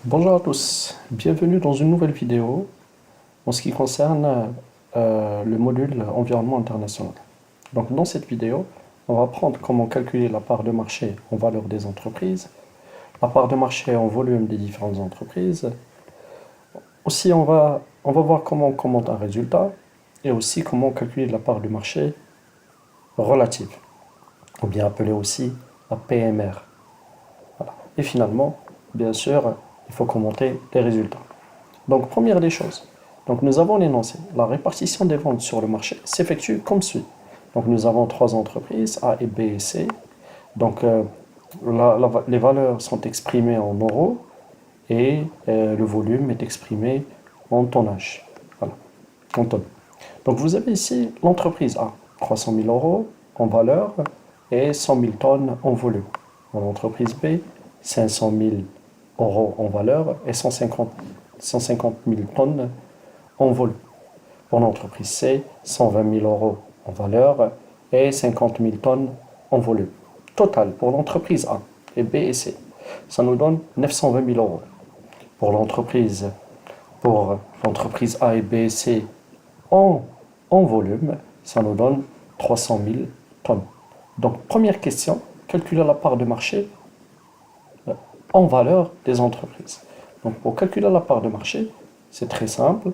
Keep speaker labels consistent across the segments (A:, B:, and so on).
A: Bonjour à tous, bienvenue dans une nouvelle vidéo en ce qui concerne le module environnement international. Donc dans cette vidéo, on va apprendre comment calculer la part de marché en valeur des entreprises, la part de marché en volume des différentes entreprises. Aussi, on va voir comment on commente un résultat et aussi comment calculer la part de marché relative, ou bien appelée aussi la PMR. Voilà. Et finalement, bien sûr, il faut commenter les résultats. Donc, première des choses, donc nous avons l'énoncé. La répartition des ventes sur le marché s'effectue comme suit. Donc, nous avons trois entreprises, A et B et C. Donc, les valeurs sont exprimées en euros et le volume est exprimé en tonnage. Voilà, en tonnes. Donc, vous avez ici l'entreprise A, 300 000 euros en valeur et 100 000 tonnes en volume. L'entreprise B, 500 000 euros en valeur et 150 000 tonnes en volume. Pour l'entreprise C, 120 000 euros en valeur et 50 000 tonnes en volume. Total pour l'entreprise A et B et C, ça nous donne 920 000 euros. Pour l'entreprise A et B et C en, en volume, ça nous donne 300 000 tonnes. Donc, première question, calculer la part de marché en valeur des entreprises. Donc, pour calculer la part de marché, c'est très simple.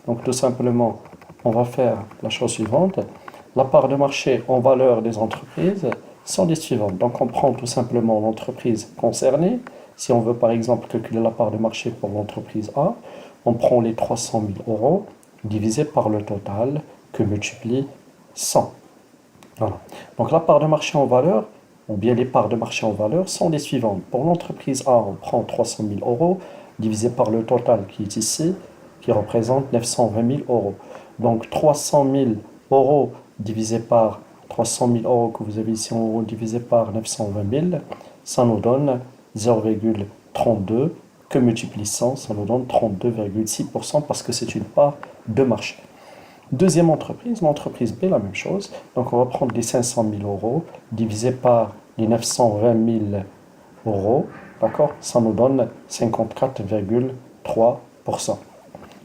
A: Donc, tout simplement, on va faire la chose suivante. La part de marché en valeur des entreprises sont les suivantes. Donc, on prend tout simplement l'entreprise concernée. Si on veut, par exemple, calculer la part de marché pour l'entreprise A, on prend les 300 000 euros divisé par le total que multiplie 100. Voilà. Donc, la part de marché en valeur, ou bien les parts de marché en valeur, sont les suivantes. Pour l'entreprise A, on prend 300 000 euros divisé par le total qui est ici, qui représente 920 000 euros. Donc 300 000 euros divisé par 300 000 euros que vous avez ici en euros divisé par 920 000, ça nous donne 0,32 que multiplie 100, ça nous donne 32,6% parce que c'est une part de marché. Deuxième entreprise, l'entreprise B, la même chose. Donc on va prendre les 500 000 euros divisé par les 920 000 euros. D'accord? Ça nous donne 54,3%.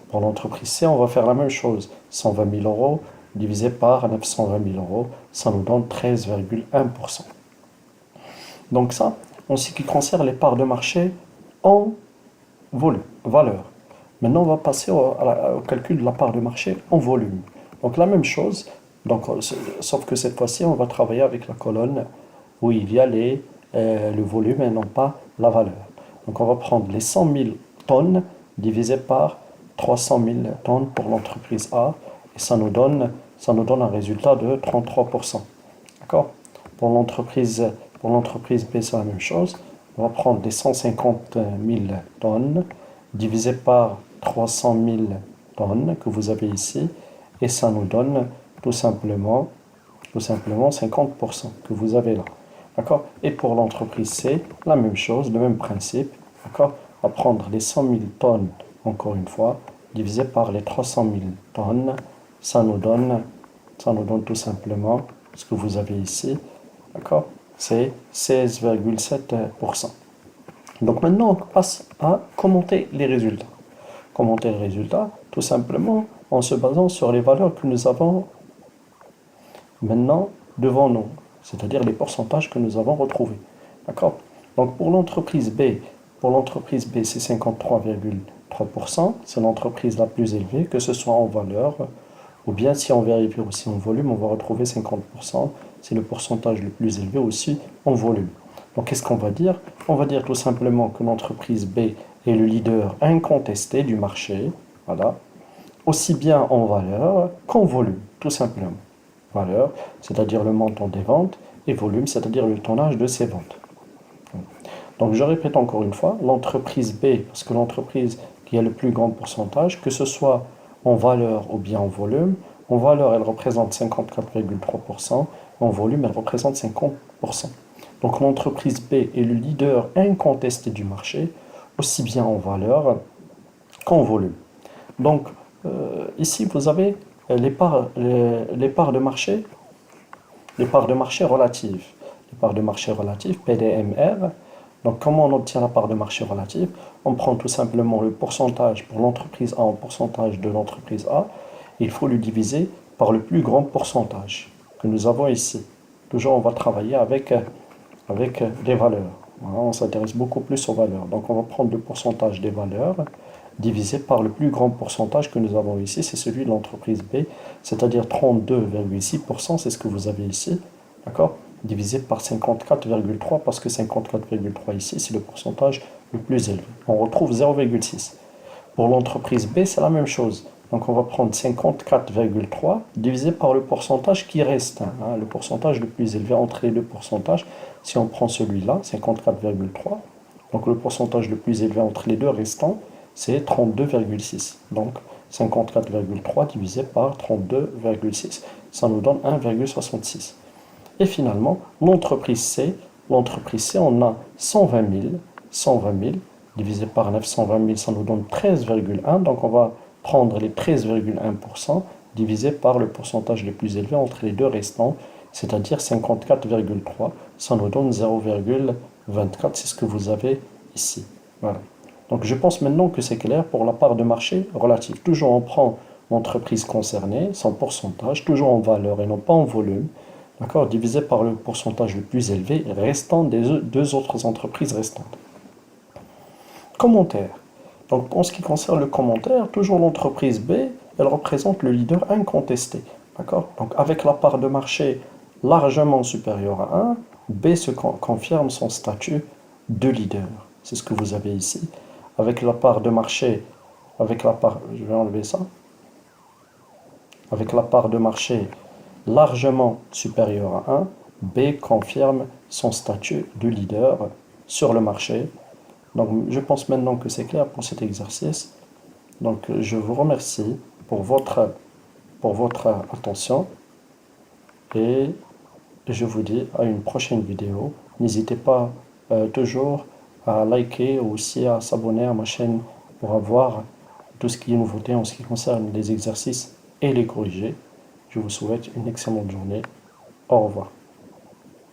A: Pour l'entreprise C, on va faire la même chose. 120 000 euros divisé par 920 000 euros, ça nous donne 13,1%. Donc ça, en ce qui concerne les parts de marché en volume, valeur. Maintenant, on va passer au calcul de la part de marché en volume. Donc la même chose, donc, sauf que cette fois-ci, on va travailler avec la colonne où il y a le volume et non pas la valeur. Donc on va prendre les 100 000 tonnes divisé par 300 000 tonnes pour l'entreprise A et ça nous donne un résultat de 33%. D'accord? Pour l'entreprise B, c'est la même chose. On va prendre les 150 000 tonnes divisé par 300 000 tonnes que vous avez ici et ça nous donne tout simplement 50% que vous avez là. D'accord? Et pour l'entreprise C, la même chose, le même principe. D'accord? On va prendre les 100 000 tonnes, encore une fois, divisé par les 300 000 tonnes. Ça nous donne tout simplement ce que vous avez ici. D'accord? C'est 16,7%. Donc maintenant, on passe à commenter les résultats. Commenter les résultats, tout simplement, en se basant sur les valeurs que nous avons maintenant devant nous, c'est-à-dire les pourcentages que nous avons retrouvés. D'accord? Donc pour l'entreprise B, c'est 53,3%, c'est l'entreprise la plus élevée, que ce soit en valeur, ou bien si on vérifie aussi en volume, on va retrouver 50%, c'est le pourcentage le plus élevé aussi en volume. Donc qu'est-ce qu'on va dire? On va dire tout simplement que l'entreprise B est le leader incontesté du marché, voilà, aussi bien en valeur qu'en volume, tout simplement. Valeur, c'est-à-dire le montant des ventes, et volume, c'est-à-dire le tonnage de ces ventes. Donc je répète encore une fois, l'entreprise B, parce que l'entreprise qui a le plus grand pourcentage, que ce soit en valeur ou bien en volume, en valeur elle représente 54,3%, en volume elle représente 50%. Donc l'entreprise B est le leader incontesté du marché, aussi bien en valeur qu'en volume. Donc ici vous avez les parts de marché, relatives. Les parts de marché relatives, PDMR. Donc, comment on obtient la part de marché relative? On prend tout simplement le pourcentage pour l'entreprise A en pourcentage de l'entreprise A. Il faut le diviser par le plus grand pourcentage que nous avons ici. Toujours, on va travailler avec des valeurs. Voilà, on s'intéresse beaucoup plus aux valeurs. Donc, on va prendre le pourcentage des valeurs divisé par le plus grand pourcentage que nous avons ici, c'est celui de l'entreprise B, c'est-à-dire 32,6%, c'est ce que vous avez ici, d'accord? Divisé par 54,3, parce que 54,3 ici, c'est le pourcentage le plus élevé. On retrouve 0,6. Pour l'entreprise B, c'est la même chose. Donc on va prendre 54,3 divisé par le pourcentage qui reste, hein, le pourcentage le plus élevé entre les deux pourcentages. Si on prend celui-là, 54,3, donc le pourcentage le plus élevé entre les deux restants, c'est 32,6. Donc 54,3 divisé par 32,6, ça nous donne 1,66. Et finalement, l'entreprise C, on a 120 000 divisé par 920 000, ça nous donne 13,1. Donc on va prendre les 13,1% divisé par le pourcentage le plus élevé entre les deux restants, c'est-à-dire 54,3. Ça nous donne 0,24. C'est ce que vous avez ici. Voilà. Donc je pense maintenant que c'est clair pour la part de marché relative. Toujours on prend l'entreprise concernée, son pourcentage, toujours en valeur et non pas en volume, d'accord, divisé par le pourcentage le plus élevé restant des deux autres entreprises restantes. Commentaire. Donc en ce qui concerne le commentaire, toujours l'entreprise B, elle représente le leader incontesté. D'accord? Donc avec la part de marché largement supérieure à 1, B se confirme son statut de leader. C'est ce que vous avez ici. Avec la part de marché, je vais enlever ça. Avec la part de marché largement supérieure à 1, B confirme son statut de leader sur le marché. Donc je pense maintenant que c'est clair pour cet exercice. Donc je vous remercie pour votre attention et je vous dis à une prochaine vidéo. N'hésitez pas toujours à liker ou aussi à s'abonner à ma chaîne pour avoir tout ce qui est nouveauté en ce qui concerne les exercices et les corrigés. Je vous souhaite une excellente journée. Au revoir.